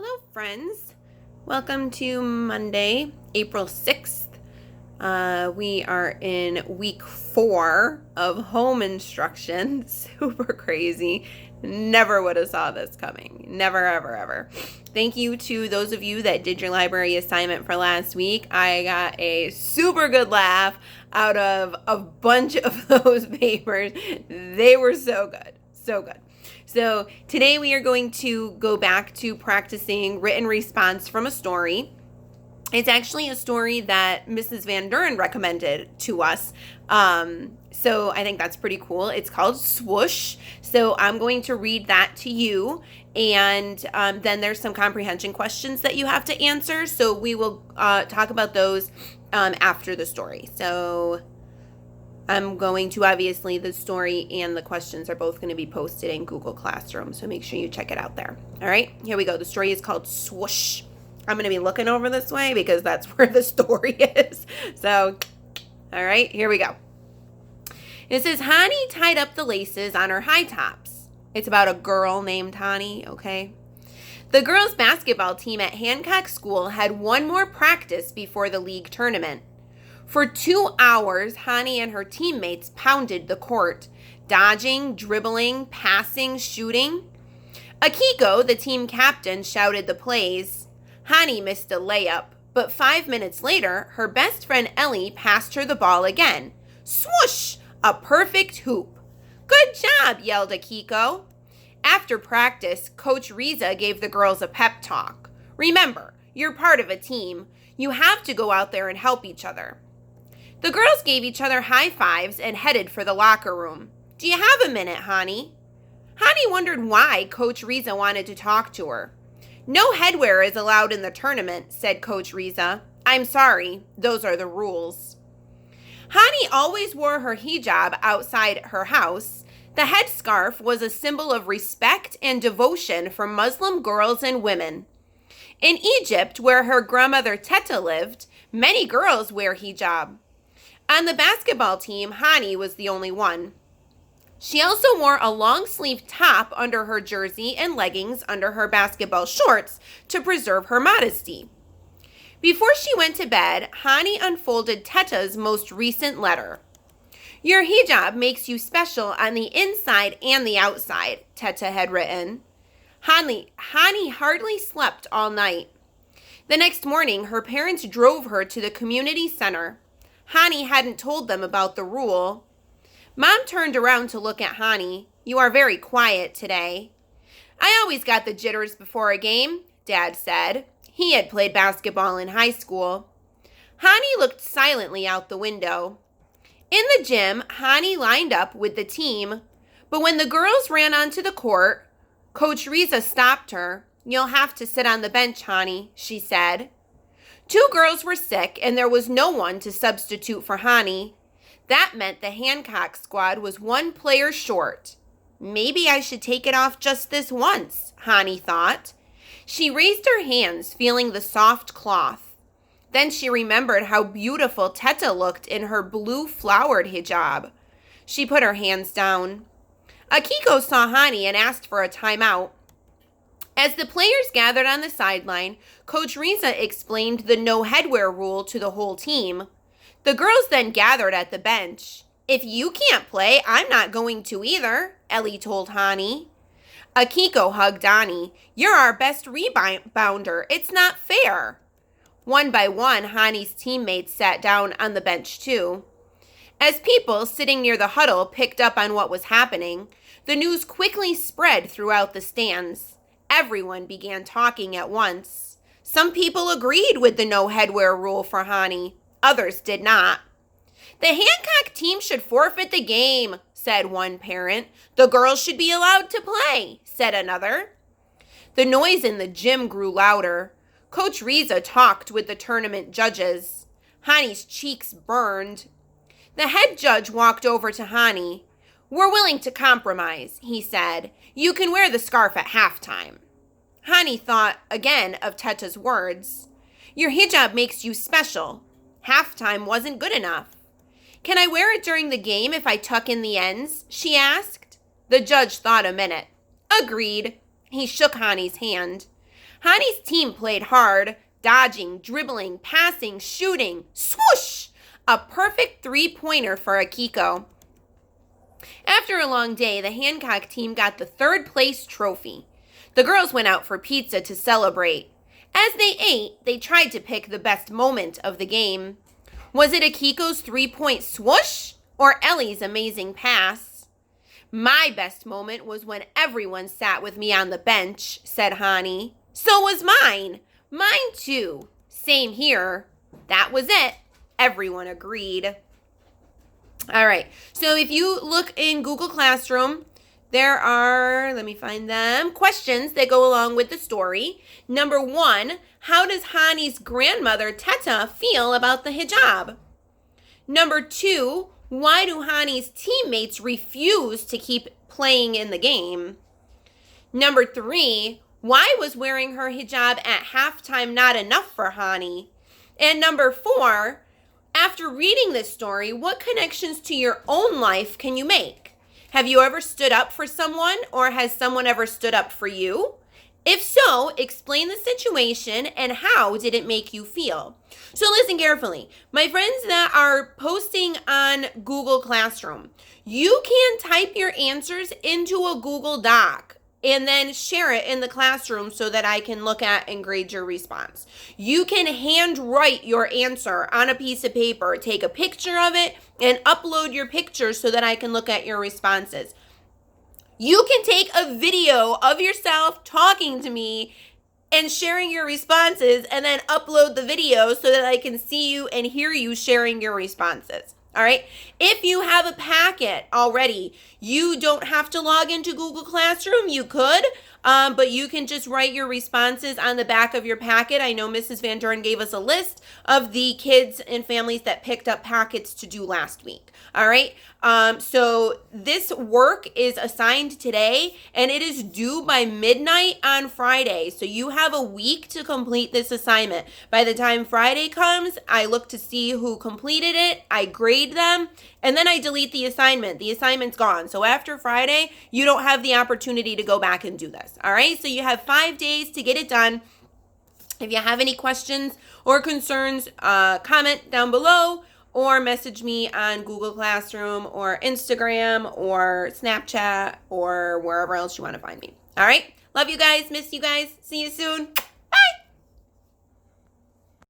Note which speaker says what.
Speaker 1: Hello, friends. Welcome to Monday, April 6th. We are in week 4 of home instruction. Super crazy. Never would have saw this coming. Never, ever, ever. Thank you to those of you that did your library assignment for last week. I got a super good laugh out of a bunch of those papers. They were so good. So good. So today we are going to go back to practicing written response from a story. It's actually a story that Mrs. Van Duren recommended to us. So I think that's pretty cool. It's called Swoosh. So I'm going to read that to you. And then there's some comprehension questions that you have to answer. So we will talk about those after the story. So I'm going to, obviously, the story and the questions are both going to be posted in Google Classroom, so make sure you check it out there. All right, here we go. The story is called Swoosh. I'm going to be looking over this way because that's where the story is. So, all right, here we go. It says, Hani tied up the laces on her high tops. It's about a girl named Hani, okay? The girls' basketball team at Hancock School had one more practice before the league tournament. For 2 hours, Hani and her teammates pounded the court, dodging, dribbling, passing, shooting. Akiko, the team captain, shouted the plays. Hani missed a layup, but 5 minutes later, her best friend Ellie passed her the ball again. Swoosh! A perfect hoop. Good job, yelled Akiko. After practice, Coach Riza gave the girls a pep talk. Remember, you're part of a team. You have to go out there and help each other. The girls gave each other high fives and headed for the locker room. Do you have a minute, Hani? Hani wondered why Coach Riza wanted to talk to her. No headwear is allowed in the tournament, said Coach Riza. I'm sorry, those are the rules. Hani always wore her hijab outside her house. The headscarf was a symbol of respect and devotion for Muslim girls and women. In Egypt, where her grandmother Teta lived, many girls wear hijab. On the basketball team, Hani was the only one. She also wore a long-sleeve top under her jersey and leggings under her basketball shorts to preserve her modesty. Before she went to bed, Hani unfolded Teta's most recent letter. Your hijab makes you special on the inside and the outside, Teta had written. Hani hardly slept all night. The next morning, her parents drove her to the community center. Hani hadn't told them about the rule. Mom turned around to look at Hani. You are very quiet today. I always got the jitters before a game, Dad said. He had played basketball in high school. Hani looked silently out the window. In the gym, Hani lined up with the team, but when the girls ran onto the court, Coach Riza stopped her. You'll have to sit on the bench, Hani, she said. 2 girls were sick, and there was no one to substitute for Hani. That meant the Hancock squad was 1 player short. Maybe I should take it off just this once, Hani thought. She raised her hands, feeling the soft cloth. Then she remembered how beautiful Teta looked in her blue flowered hijab. She put her hands down. Akiko saw Hani and asked for a timeout. As the players gathered on the sideline, Coach Riza explained the no headwear rule to the whole team. The girls then gathered at the bench. If you can't play, I'm not going to either, Ellie told Hani. Akiko hugged Ani. You're our best rebounder. It's not fair. One by one, Hani's teammates sat down on the bench too. As people sitting near the huddle picked up on what was happening, the news quickly spread throughout the stands. Everyone began talking at once. Some people agreed with the no headwear rule for Hani. Others did not. The Hancock team should forfeit the game, said one parent. The girls should be allowed to play, said another. The noise in the gym grew louder. Coach Riza talked with the tournament judges. Hani's cheeks burned. The head judge walked over to Hani. We're willing to compromise, he said. You can wear the scarf at halftime. Hani thought again of Teta's words. Your hijab makes you special. Halftime wasn't good enough. Can I wear it during the game if I tuck in the ends? She asked. The judge thought a minute. Agreed. He shook Hani's hand. Hani's team played hard, dodging, dribbling, passing, shooting. Swoosh! A perfect three-pointer for Akiko. After a long day, the Hancock team got the third-place trophy. The girls went out for pizza to celebrate. As they ate, they tried to pick the best moment of the game. Was it Akiko's three-point swoosh or Ellie's amazing pass? My best moment was when everyone sat with me on the bench, said Hani. So was mine. Mine too. Same here. That was it. Everyone agreed. All right. So if you look in Google Classroom, there are, let me find them, questions that go along with the story. Number 1, how does Hani's grandmother, Teta, feel about the hijab? Number 2, why do Hani's teammates refuse to keep playing in the game? Number 3, why was wearing her hijab at halftime not enough for Hani? And number 4, after reading this story, what connections to your own life can you make? Have you ever stood up for someone, or has someone ever stood up for you? If so, explain the situation and how did it make you feel? So listen carefully. My friends that are posting on Google Classroom, you can type your answers into a Google Doc and then share it in the classroom so that I can look at and grade your response. You can handwrite your answer on a piece of paper, take a picture of it, and upload your picture so that I can look at your responses. You can take a video of yourself talking to me and sharing your responses and then upload the video so that I can see you and hear you sharing your responses. All right. If you have a packet already, you don't have to log into Google Classroom. You could, but you can just write your responses on the back of your packet. I know Mrs. Van Dorn gave us a list of the kids and families that picked up packets to do last week. All right. So this work is assigned today and it is due by midnight on Friday. So you have a week to complete this assignment. By the time Friday comes, I look to see who completed it. I grade them and then I delete the assignment. The assignment's gone. So after Friday, you don't have the opportunity to go back and do this. All right. So you have 5 days to get it done. If you have any questions or concerns, comment down below. Or message me on Google Classroom or Instagram or Snapchat or wherever else you want to find me. All right. Love you guys. Miss you guys. See you soon.